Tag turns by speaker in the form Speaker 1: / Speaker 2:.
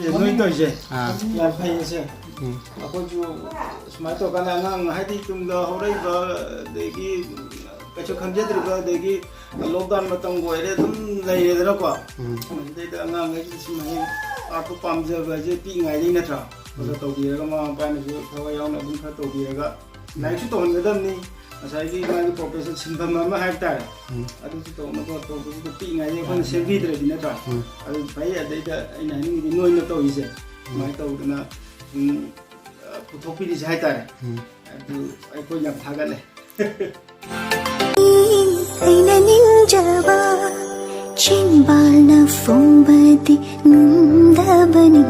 Speaker 1: ꯅꯣꯏ ꯇꯧꯔꯤꯁꯦ ꯌꯥꯝ ꯐꯩꯌꯦꯁꯦ ꯑꯩꯈꯣꯏꯁꯨ ꯁꯨꯃꯥꯏꯅ ꯇꯧꯔꯀꯥꯟꯗ ꯑꯉꯥꯡ ꯍꯥꯏꯗꯤ ꯇꯨꯡꯗ ꯍꯧꯔꯛꯏꯕ ꯑꯗꯒꯤ ꯀꯩꯁꯨ ꯈꯪꯖꯗ꯭ꯔꯤꯕ ꯑꯗꯒꯤ ꯂꯣꯛꯗꯥꯎꯟ ꯃꯇꯝꯒ ꯑꯣꯏꯔꯦ ꯑꯗꯨꯝ ꯂꯩꯔꯦꯗꯅꯀꯣ ꯃꯁꯤꯗꯩꯗ ꯑꯉꯥꯡꯈꯩꯁꯤ ꯁꯨꯃꯥꯏꯅ ꯑꯥꯔꯠꯄꯨ ꯄꯥꯝꯖꯕꯁꯦ ꯄꯤꯛꯏꯉꯩꯗꯒꯤ ꯅꯠꯇ꯭ꯔꯥ ꯈꯔ ꯇꯧꯕꯤꯔꯒ ꯃꯃꯥ ꯃꯄꯥꯅꯁꯨ ꯊꯋꯥꯏ ꯌꯥꯎꯅ ꯑꯗꯨꯝ ꯈꯔ ꯇꯧꯕꯤꯔꯒ ꯂꯥꯏꯔꯤꯛꯁꯨ ꯇꯧꯍꯟꯒꯗꯕꯅꯤ ꯉꯁꯥꯏꯒꯤ ꯃꯥꯒꯤ ꯄ꯭ꯔꯣꯐꯦꯁꯟ ꯁꯤꯟꯐꯝ ꯑꯃ ꯍꯥꯏꯕ ꯇꯥꯔꯦ ꯑꯗꯨꯁꯨ ꯇꯧꯅꯕ ꯇꯧꯕꯁꯤꯗ ꯄꯤꯛꯏꯉꯩꯗꯒꯤ ꯑꯩꯈꯣꯏꯅ ꯁꯦꯝꯕꯤꯗ꯭ꯔꯗꯤ ꯅꯠꯇ꯭ꯔꯥ ꯑꯗꯨ ꯐꯩ ꯑꯗꯩꯗ ꯑꯩꯅ ꯍꯥꯏꯅꯤꯡꯉꯤꯗꯤ ꯅꯣꯏꯅ ꯇꯧꯔꯤꯁꯦ ꯁꯨꯃꯥꯏꯅ ꯇꯧꯗꯅ ꯄꯨꯊꯣꯛꯄꯤꯔꯤꯁꯦ ꯍꯥꯏꯇꯥꯔꯦ ꯑꯗꯨ ꯑꯩꯈꯣꯏ ꯌꯥꯝ ꯊꯥꯒꯠꯂꯦ
Speaker 2: ꯑꯩꯅ ꯅꯤꯡꯖꯕ ꯆꯤꯟꯕꯥꯜꯅ ꯐꯣꯡꯕꯗꯤ ꯉꯝꯗꯕꯅꯤ